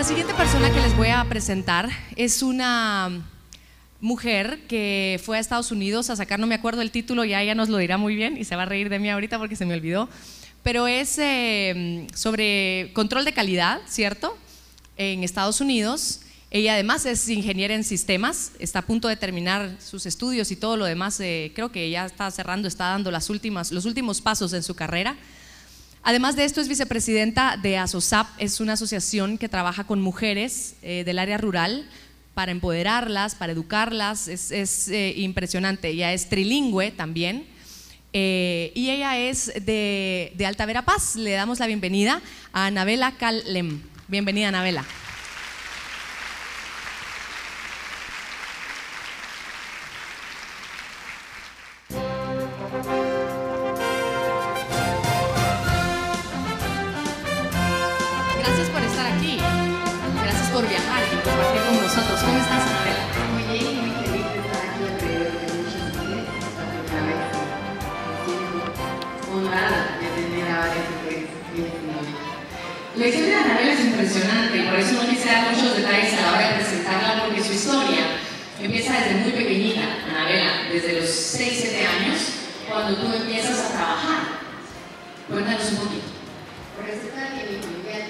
La siguiente persona que les voy a presentar es una mujer que fue a Estados Unidos a sacar, no me acuerdo el título, ya ella nos lo dirá muy bien y se va a reír de mí ahorita porque se me olvidó, pero es sobre control de calidad, ¿cierto? En Estados Unidos. Ella además es ingeniera en sistemas, está a punto de terminar sus estudios y todo lo demás, creo que ya está cerrando, está dando los últimos pasos en su carrera. Además de esto es vicepresidenta de ASOSAP, es una asociación que trabaja con mujeres del área rural para empoderarlas, para educarlas, es impresionante. Ella es trilingüe también y ella es de Alta Verapaz. Le damos la bienvenida a Anabela Cal-Lem. Bienvenida, Anabela. Gracias por estar aquí, gracias por viajar y compartir con nosotros. ¿Cómo estás, Anabela? Muy bien, muy feliz de estar aquí alrededor de muchas mujeres. Esta primera vez que siento honrada de tener a varias mujeres en este momento. La historia de Anabela es impresionante y por eso no quise dar muchos detalles a la hora de presentarla, porque su historia empieza desde muy pequeñita, Anabela, desde los 6-7 años, cuando tú empiezas a trabajar. Cuéntanos un poquito. Por resulta que mi familia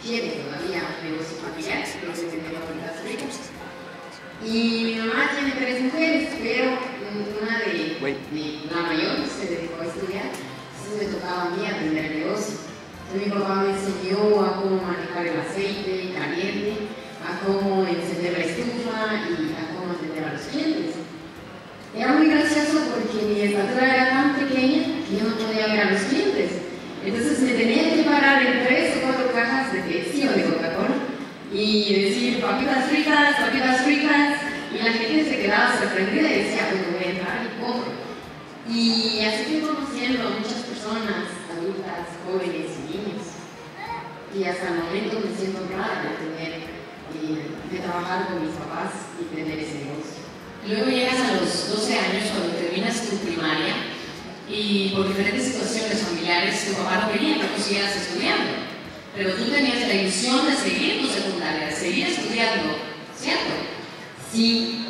tiene todavía un negocio familiar, que es de papitas fritas. Y mi mamá tiene 3 mujeres, pero una de la mayor se dedicó a estudiar, entonces me tocaba a mí atender el negocio. Entonces mi papá me enseñó a cómo manejar el aceite caliente, a cómo encender la estufa y a cómo atender a los clientes. Era muy gracioso porque mi estatura era tan pequeña que yo no podía ver a los clientes. Entonces me tenía que parar en 3 o 4 cajas de Pepsi o de Coca-Cola y decir papitas fritas, y la gente se quedaba sorprendida y decía, pues voy a entrar y compro. Y así fui conociendo a muchas personas, adultas, jóvenes y niños. Y hasta el momento me siento honrada de trabajar con mis papás y tener ese negocio. Luego llegas a los 12 años cuando terminas tu primaria y por diferentes situaciones familiares tu papá no quería que tú siguieras estudiando, pero tú tenías la ilusión de seguir tu secundaria, de seguir estudiando, ¿cierto? Sí,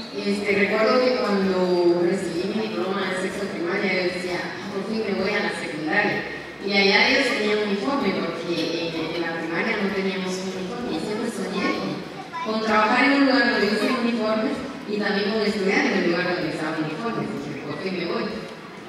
recuerdo que cuando recibí mi diploma de sexto primaria yo decía, por fin me voy a la secundaria. Y allá ellos tenían uniforme porque en la primaria no teníamos un uniforme y siempre soñé con trabajar en un lugar donde usen uniformes y también con estudiar en el lugar donde usaban uniformes. Dije, por fin me voy.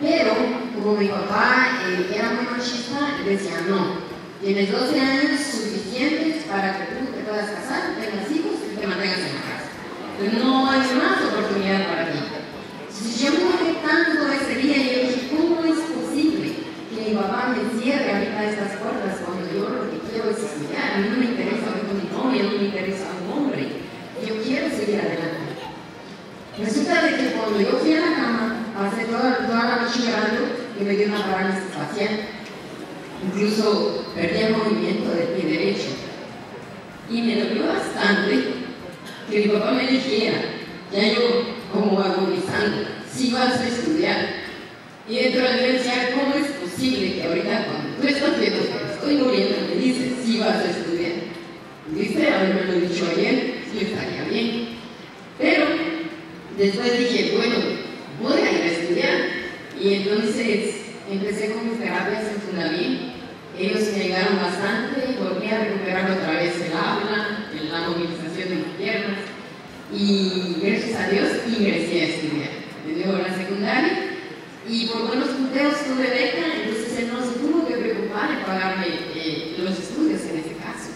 Pero como mi papá era muy machista, decía, no, tienes 12 años suficientes para que tú te puedas casar, tengas hijos y te mantengas en la casa. Entonces no hay más oportunidad para ti. Entonces yo me enojé tanto ese día y yo dije, ¿cómo es posible que mi papá me cierre ahorita estas puertas cuando yo lo que quiero es estudiar? A mí no me interesa un novio, no me interesa un hombre, yo quiero seguir adelante. Resulta de que cuando yo fui a la cama, pasé toda la noche llorando y me dio una parálisis facial. Incluso perdí el movimiento del pie derecho. Y me dolió bastante que mi papá me dijera, ya yo como agonizando, si vas a estudiar. Y dentro de mí decía, ¿cómo es posible que ahorita cuando tú estás viendo que estoy muriendo me dices, si vas a estudiar? ¿Viste? Haberme lo dicho ayer, sí estaría bien. Pero después dije, bueno, voy a ir a estudiar. Y entonces empecé con mis terapias en Fundaví. Ellos me ayudaron bastante, volví a recuperar otra vez el habla, la movilización de mis piernas. Y gracias a Dios ingresé a estudiar. Me dio la secundaria y por buenos punteos tuve beca, entonces él no se tuvo que preocupar en pagarme los estudios en ese caso.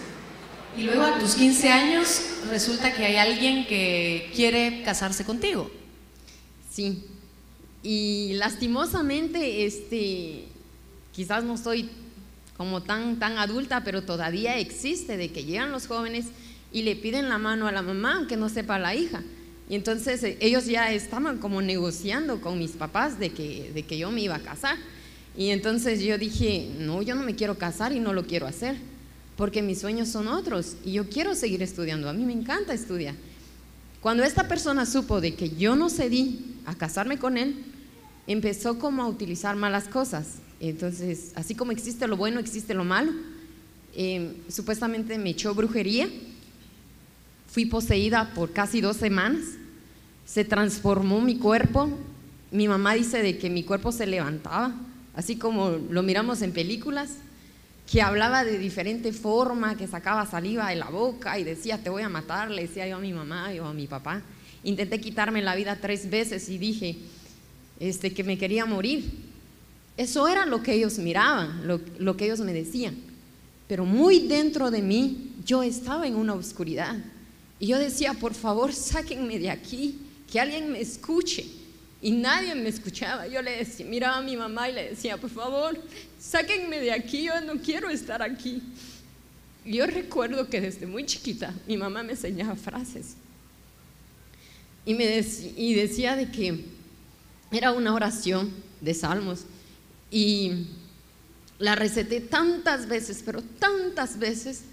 Y luego a tus 15 años resulta que hay alguien que quiere casarse contigo. Sí, y lastimosamente, quizás no soy como tan adulta, pero todavía existe de que llegan los jóvenes y le piden la mano a la mamá, aunque no sepa la hija. Y entonces ellos ya estaban como negociando con mis papás de que yo me iba a casar. Y entonces yo dije, no, yo no me quiero casar y no lo quiero hacer, porque mis sueños son otros y yo quiero seguir estudiando, a mí me encanta estudiar. Cuando esta persona supo de que yo no cedí a casarme con él, empezó como a utilizar malas cosas. Entonces, así como existe lo bueno, existe lo malo. Supuestamente me echó brujería fui poseída por casi 2 semanas, se transformó mi cuerpo. Mi mamá dice de que mi cuerpo se levantaba, así como lo miramos en películas, que hablaba de diferente forma, que sacaba saliva de la boca y decía te voy a matar, le decía yo a mi mamá, yo a mi papá. Intenté quitarme la vida 3 veces y dije que me quería morir. Eso era lo que ellos miraban, lo que ellos me decían, pero muy dentro de mí yo estaba en una oscuridad y yo decía, por favor sáquenme de aquí, que alguien me escuche. Y nadie me escuchaba. Yo le decía, miraba a mi mamá y le decía, por favor, sáquenme de aquí, yo no quiero estar aquí. Y yo recuerdo que desde muy chiquita mi mamá me enseñaba frases y decía de que era una oración de salmos y la receté tantas veces, pero tantas veces,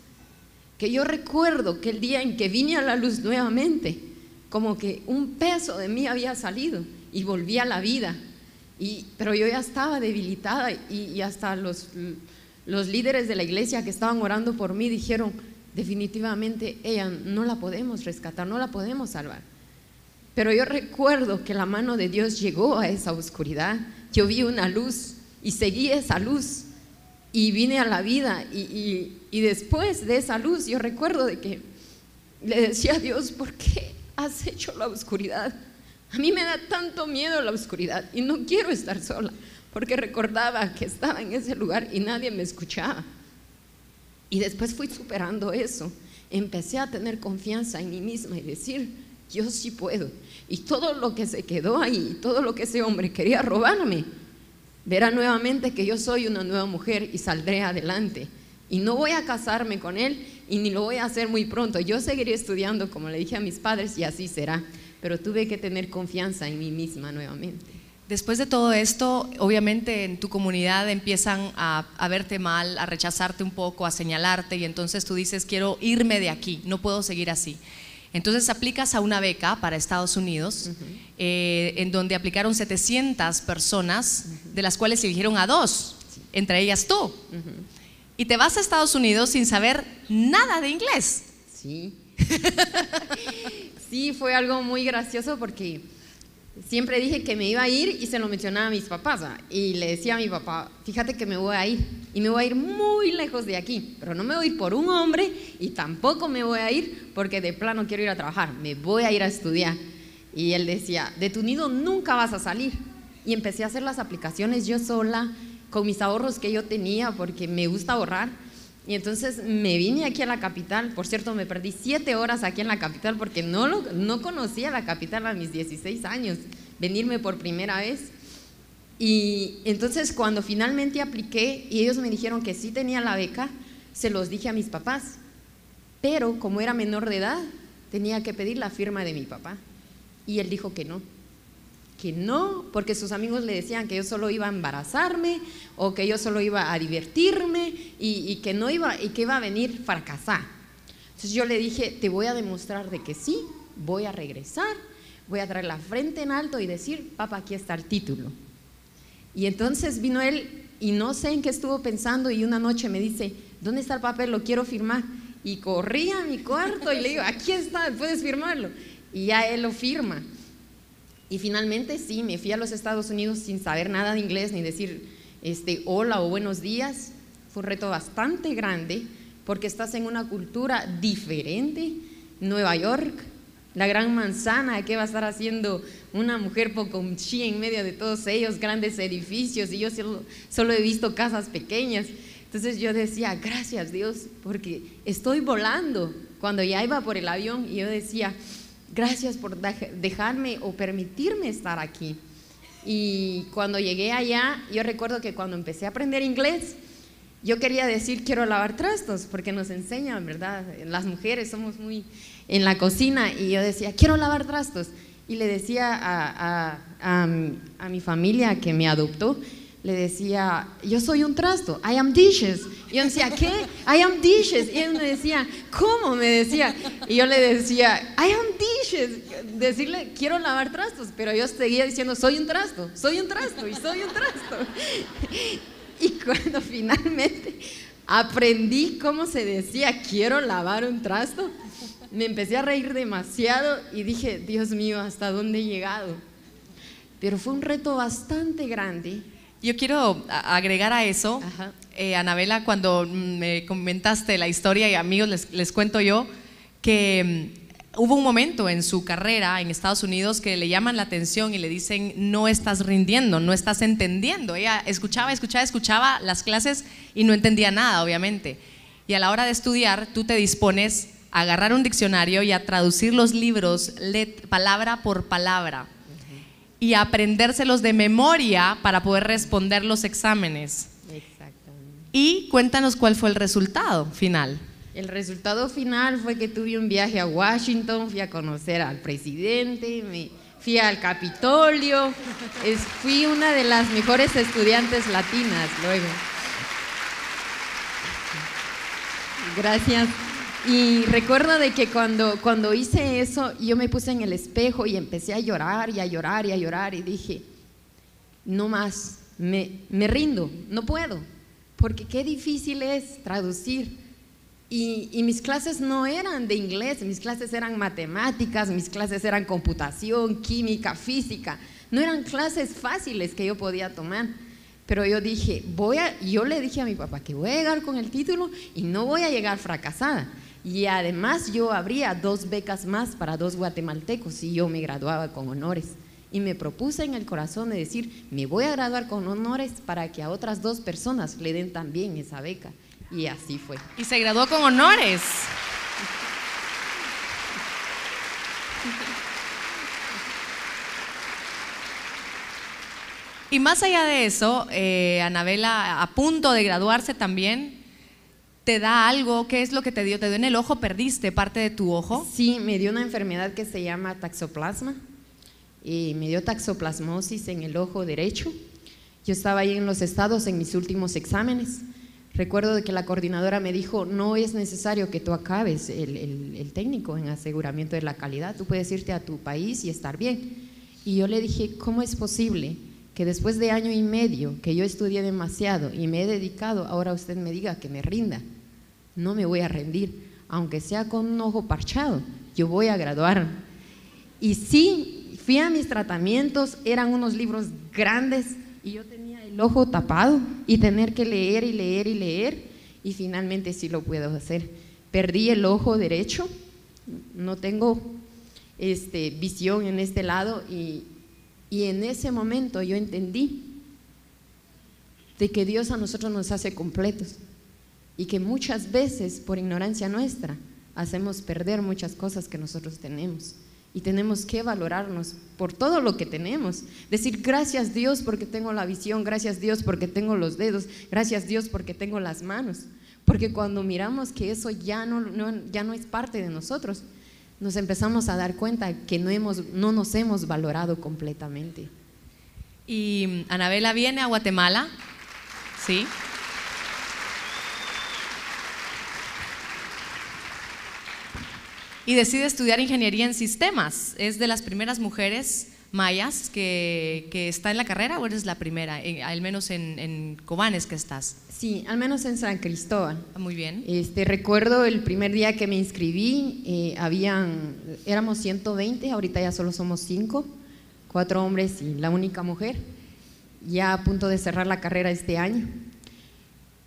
que yo recuerdo que el día en que vine a la luz nuevamente, como que un peso de mí había salido y volví a la vida, pero yo ya estaba debilitada y hasta los líderes de la iglesia que estaban orando por mí dijeron, definitivamente ella no la podemos rescatar, no la podemos salvar. Pero yo recuerdo que la mano de Dios llegó a esa oscuridad, yo vi una luz y seguí esa luz y vine a la vida y después de esa luz yo recuerdo de que le decía a Dios, ¿por qué has hecho la oscuridad? A mí me da tanto miedo la oscuridad y no quiero estar sola, porque recordaba que estaba en ese lugar y nadie me escuchaba. Y después fui superando eso, empecé a tener confianza en mí misma y decir, yo sí puedo. Y todo lo que se quedó ahí, todo lo que ese hombre quería robarme, verá nuevamente que yo soy una nueva mujer y saldré adelante. Y no voy a casarme con él y ni lo voy a hacer muy pronto. Yo seguiré estudiando, como le dije a mis padres, y así será. Pero tuve que tener confianza en mí misma nuevamente. Después de todo esto, obviamente en tu comunidad empiezan a verte mal, a rechazarte un poco, a señalarte, y entonces tú dices, quiero irme de aquí, no puedo seguir así. Entonces aplicas a una beca para Estados Unidos, en donde aplicaron 700 personas, de las cuales se eligieron a 2, entre ellas tú. Y te vas a Estados Unidos sin saber nada de inglés. Sí. Sí, fue algo muy gracioso porque siempre dije que me iba a ir y se lo mencionaba a mis papás, y le decía a mi papá, fíjate que me voy a ir y me voy a ir muy lejos de aquí, pero no me voy a ir por un hombre y tampoco me voy a ir porque de plano quiero ir a trabajar, me voy a ir a estudiar. Y él decía, de tu nido nunca vas a salir. Y empecé a hacer las aplicaciones yo sola, con mis ahorros que yo tenía, porque me gusta ahorrar. Y entonces me vine aquí a la capital. Por cierto, me perdí 7 horas aquí en la capital porque no conocía la capital a mis 16 años, venirme por primera vez. Y entonces cuando finalmente apliqué y ellos me dijeron que sí tenía la beca, se los dije a mis papás, pero como era menor de edad tenía que pedir la firma de mi papá, y él dijo que no, porque sus amigos le decían que yo solo iba a embarazarme o que yo solo iba a divertirme y que no iba, y que iba a venir fracasar. Entonces yo le dije, te voy a demostrar de que sí, voy a regresar, voy a traer la frente en alto y decir, papá, aquí está el título. Y entonces vino él y no sé en qué estuvo pensando, y una noche me dice, ¿dónde está el papel? Lo quiero firmar. Y corrí a mi cuarto y le digo, aquí está, puedes firmarlo. Y ya él lo firma. Y finalmente sí, me fui a los Estados Unidos sin saber nada de inglés, ni decir hola o buenos días. Fue un reto bastante grande porque estás en una cultura diferente. Nueva York, la gran manzana, ¿qué va a estar haciendo una mujer pocomchí en medio de todos ellos, grandes edificios? Y yo solo he visto casas pequeñas. Entonces yo decía, gracias Dios, porque estoy volando. Cuando ya iba por el avión, y yo decía, gracias por dejarme o permitirme estar aquí. Y cuando llegué allá, yo recuerdo que cuando empecé a aprender inglés, yo quería decir quiero lavar trastos, porque nos enseñan, ¿verdad? Las mujeres somos muy en la cocina, y yo decía quiero lavar trastos. Y le decía a mi familia que me adoptó, le decía, yo soy un trasto, I am dishes. Y yo decía, ¿qué? I am dishes. Y él me decía, ¿cómo? Me decía. Y yo le decía, I am dishes. Decirle, quiero lavar trastos, pero yo seguía diciendo, soy un trasto, y soy un trasto. Y cuando finalmente aprendí cómo se decía, quiero lavar un trasto, me empecé a reír demasiado y dije, Dios mío, ¿hasta dónde he llegado? Pero fue un reto bastante grande. Yo quiero agregar a eso, Anabela, cuando me comentaste la historia, y amigos, les cuento yo, que hubo un momento en su carrera en Estados Unidos que le llaman la atención y le dicen, no estás rindiendo, no estás entendiendo. Ella escuchaba las clases y no entendía nada, obviamente. Y a la hora de estudiar, tú te dispones a agarrar un diccionario y a traducir los libros palabra por palabra y a aprendérselos de memoria para poder responder los exámenes. Exactamente. Y cuéntanos cuál fue el resultado final. El resultado final fue que tuve un viaje a Washington, fui a conocer al presidente, me fui al Capitolio, fui una de las mejores estudiantes latinas luego. Gracias. Y recuerdo de que cuando hice eso, yo me puse en el espejo y empecé a llorar y a llorar y a llorar y dije, no más, me rindo, no puedo, porque qué difícil es traducir. Y mis clases no eran de inglés, mis clases eran matemáticas, mis clases eran computación, química, física, no eran clases fáciles que yo podía tomar. Pero yo dije, yo le dije a mi papá que voy a llegar con el título y no voy a llegar fracasada. Y además yo abría 2 becas más para 2 guatemaltecos y yo me graduaba con honores. Y me propuse en el corazón de decir, me voy a graduar con honores para que a otras 2 personas le den también esa beca. Y así fue. Y se graduó con honores. Y más allá de eso, Anabela, a punto de graduarse también, ¿te da algo? ¿Qué es lo que te dio? ¿Te dio en el ojo? ¿Perdiste parte de tu ojo? Sí, me dio una enfermedad que se llama taxoplasma. Y me dio taxoplasmosis en el ojo derecho. Yo estaba ahí en los Estados en mis últimos exámenes. Recuerdo de que la coordinadora me dijo, no es necesario que tú acabes el técnico en aseguramiento de la calidad, tú puedes irte a tu país y estar bien. Y yo le dije, ¿cómo es posible que después de 1 año y medio que yo estudié demasiado y me he dedicado, ahora usted me diga que me rinda? No me voy a rendir, aunque sea con un ojo parchado, yo voy a graduar. Y sí, fui a mis tratamientos, eran unos libros grandes y yo tenía el ojo tapado y tener que leer y leer y leer, y finalmente sí lo puedo hacer. Perdí el ojo derecho, no tengo visión en este lado, y en ese momento yo entendí de que Dios a nosotros nos hace completos y que muchas veces por ignorancia nuestra hacemos perder muchas cosas que nosotros tenemos. Y tenemos que valorarnos por todo lo que tenemos. Decir gracias Dios porque tengo la visión, gracias Dios porque tengo los dedos, gracias Dios porque tengo las manos. Porque cuando miramos que eso ya no es parte de nosotros, nos empezamos a dar cuenta que no nos hemos valorado completamente. Y Anabela viene a Guatemala, ¿sí? Y decide estudiar ingeniería en sistemas. ¿Es de las primeras mujeres mayas que está en la carrera o eres la primera, al menos en Kobanes que estás? Sí, al menos en San Cristóbal. Muy bien. Recuerdo el primer día que me inscribí, éramos 120, ahorita ya solo somos 5, 4 hombres y la única mujer, ya a punto de cerrar la carrera este año.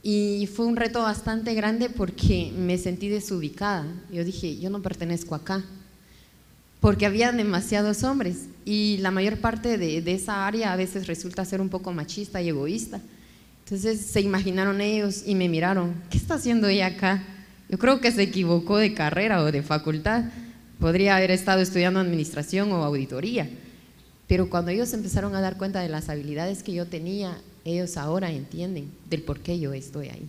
Y fue un reto bastante grande porque me sentí desubicada. Yo dije, yo no pertenezco acá, porque había demasiados hombres y la mayor parte de esa área a veces resulta ser un poco machista y egoísta. Entonces se imaginaron ellos y me miraron, ¿qué está haciendo ella acá? Yo creo que se equivocó de carrera o de facultad, podría haber estado estudiando administración o auditoría. Pero cuando ellos empezaron a dar cuenta de las habilidades que yo tenía, ellos ahora entienden del por qué yo estoy ahí.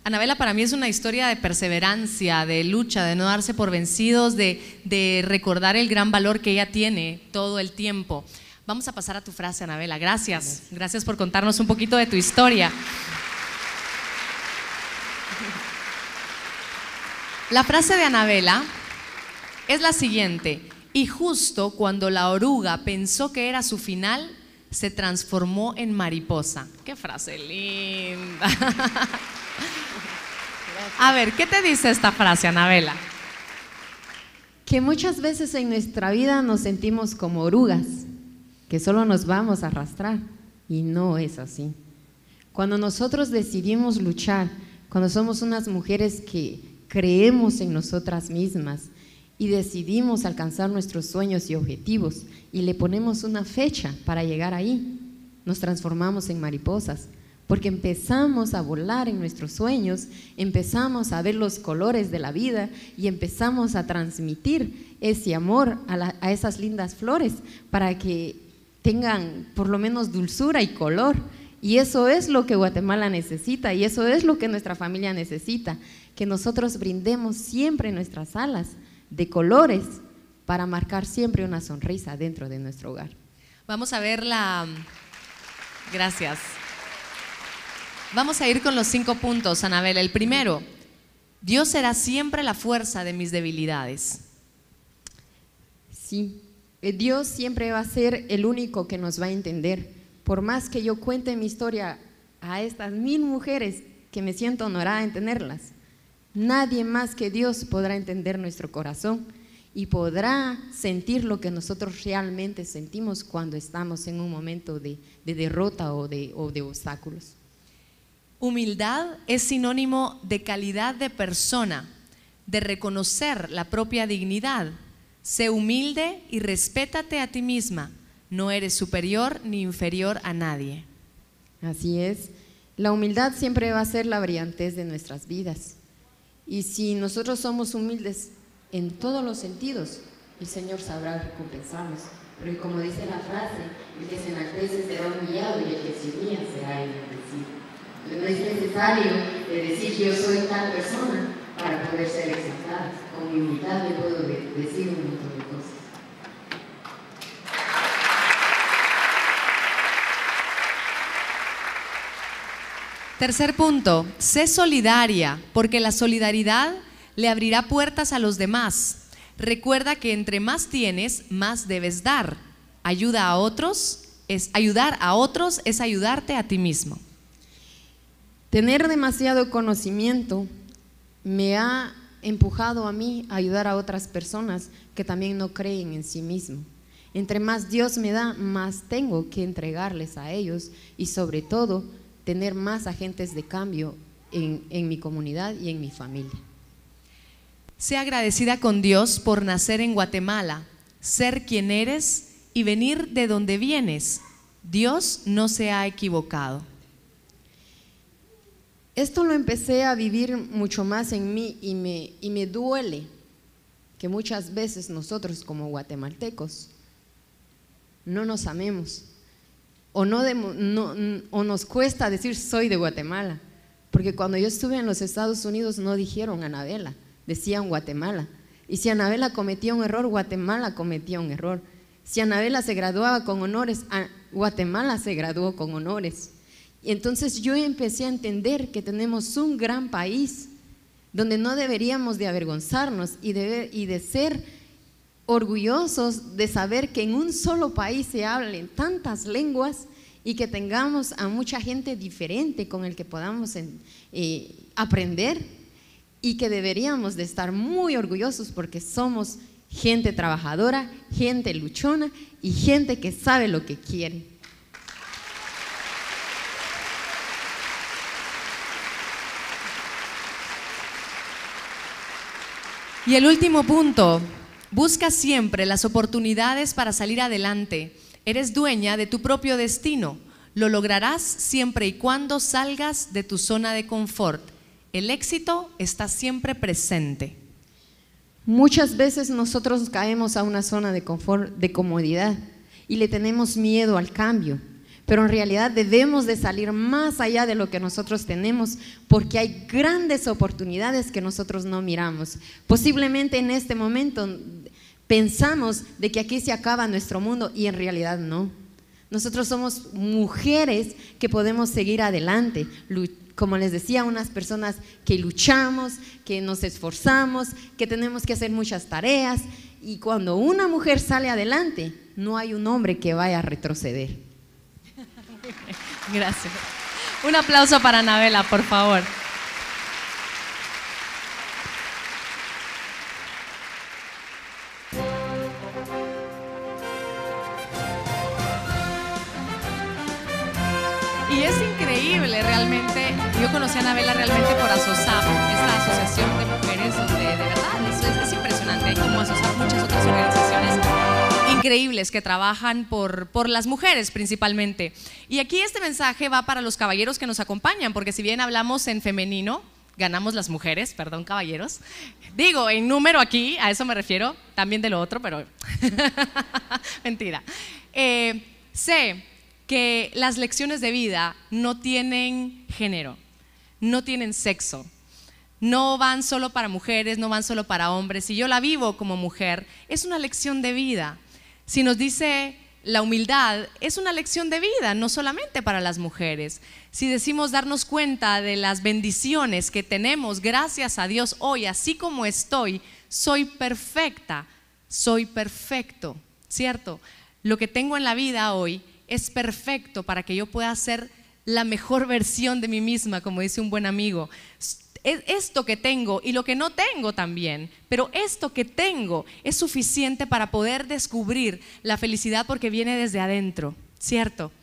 Anabela, para mí es una historia de perseverancia, de lucha, de no darse por vencidos, de recordar el gran valor que ella tiene todo el tiempo. Vamos a pasar a tu frase, Anabela. Gracias. Gracias por contarnos un poquito de tu historia. La frase de Anabela es la siguiente: y justo cuando la oruga pensó que era su final, se transformó en mariposa. ¡Qué frase linda! A ver, ¿qué te dice esta frase, Anabela? que muchas veces en nuestra vida nos sentimos como orugas, que solo nos vamos a arrastrar, y no es así. Cuando nosotros decidimos luchar, cuando somos unas mujeres que creemos en nosotras mismas y decidimos alcanzar nuestros sueños y objetivos y le ponemos una fecha para llegar ahí, nos transformamos en mariposas, porque empezamos a volar en nuestros sueños, empezamos a ver los colores de la vida y empezamos a transmitir ese amor a esas lindas flores para que tengan por lo menos dulzura y color. Y eso es lo que Guatemala necesita y eso es lo que nuestra familia necesita, que nosotros brindemos siempre nuestras alas de colores para marcar siempre una sonrisa dentro de nuestro hogar. Vamos a ver Gracias. Vamos a ir con los 5 puntos, Anabela. El primero, Dios será siempre la fuerza de mis debilidades. Sí, Dios siempre va a ser el único que nos va a entender. Por más que yo cuente mi historia a estas 1000 mujeres que me siento honorada en tenerlas, nadie más que Dios podrá entender nuestro corazón y podrá sentir lo que nosotros realmente sentimos cuando estamos en un momento de derrota o de obstáculos. Humildad es sinónimo de calidad de persona, de reconocer la propia dignidad. Sé humilde y respétate a ti misma. No eres superior ni inferior a nadie. Así es. La humildad siempre va a ser la brillantez de nuestras vidas. Y si nosotros somos humildes en todos los sentidos, el Señor sabrá recompensarnos. Porque como dice la frase, el que se enaltece será humillado y el que se humilla será enaltecido. No es necesario decir yo soy tal persona para poder ser exaltada. Con mi humildad yo puedo decir un montón de cosas. Tercer punto, sé solidaria, porque la solidaridad le abrirá puertas a los demás. Recuerda que entre más tienes, más debes dar. Ayudar a otros es ayudarte a ti mismo. Tener demasiado conocimiento me ha empujado a mí a ayudar a otras personas que también no creen en sí mismo. Entre más Dios me da, más tengo que entregarles a ellos y sobre todo tener más agentes de cambio en mi comunidad y en mi familia. Sé agradecida con Dios por nacer en Guatemala, ser quien eres y venir de donde vienes. Dios no se ha equivocado. Esto lo empecé a vivir mucho más en mí y me duele que muchas veces nosotros como guatemaltecos no nos amemos o nos cuesta decir soy de Guatemala, porque cuando yo estuve en los Estados Unidos no dijeron Anabela, decían Guatemala, y si Anabela cometía un error, Guatemala cometía un error. Si Anabela se graduaba con honores, Guatemala se graduó con honores. Y entonces yo empecé a entender que tenemos un gran país donde no deberíamos de avergonzarnos y de ser orgullosos de saber que en un solo país se hablen tantas lenguas y que tengamos a mucha gente diferente con el que podamos aprender y que deberíamos de estar muy orgullosos porque somos gente trabajadora, gente luchona y gente que sabe lo que quiere. Y el último punto, busca siempre las oportunidades para salir adelante. Eres dueña de tu propio destino. Lo lograrás siempre y cuando salgas de tu zona de confort. El éxito está siempre presente. Muchas veces nosotros caemos a una zona de confort, de comodidad, y le tenemos miedo al cambio. Pero en realidad debemos de salir más allá de lo que nosotros tenemos porque hay grandes oportunidades que nosotros no miramos. Posiblemente en este momento pensamos de que aquí se acaba nuestro mundo y en realidad no. Nosotros somos mujeres que podemos seguir adelante, como les decía, unas personas que luchamos, que nos esforzamos, que tenemos que hacer muchas tareas y cuando una mujer sale adelante no hay un hombre que vaya a retroceder. Gracias. Un aplauso para Anabela, por favor. increíble realmente. Yo conocí a Anabela realmente por ASOSAP, esta asociación de mujeres donde de verdad es impresionante. Hay como ASOSAP muchas otras organizaciones increíbles que trabajan por las mujeres principalmente. Y aquí este mensaje va para los caballeros que nos acompañan, porque si bien hablamos en femenino, ganamos las mujeres, perdón caballeros, digo en número aquí, a eso me refiero, también de lo otro, pero mentira. Sé que las lecciones de vida no tienen género, no tienen sexo, no van solo para mujeres, no van solo para hombres. Si yo la vivo como mujer, es una lección de vida. Si nos dice la humildad, es una lección de vida, no solamente para las mujeres. Si decimos darnos cuenta de las bendiciones que tenemos, gracias a Dios hoy, así como estoy, soy perfecta, soy perfecto, ¿cierto? Lo que tengo en la vida hoy es perfecto para que yo pueda ser la mejor versión de mí misma, como dice un buen amigo. Esto que tengo y lo que no tengo también, pero esto que tengo es suficiente para poder descubrir la felicidad porque viene desde adentro, ¿cierto?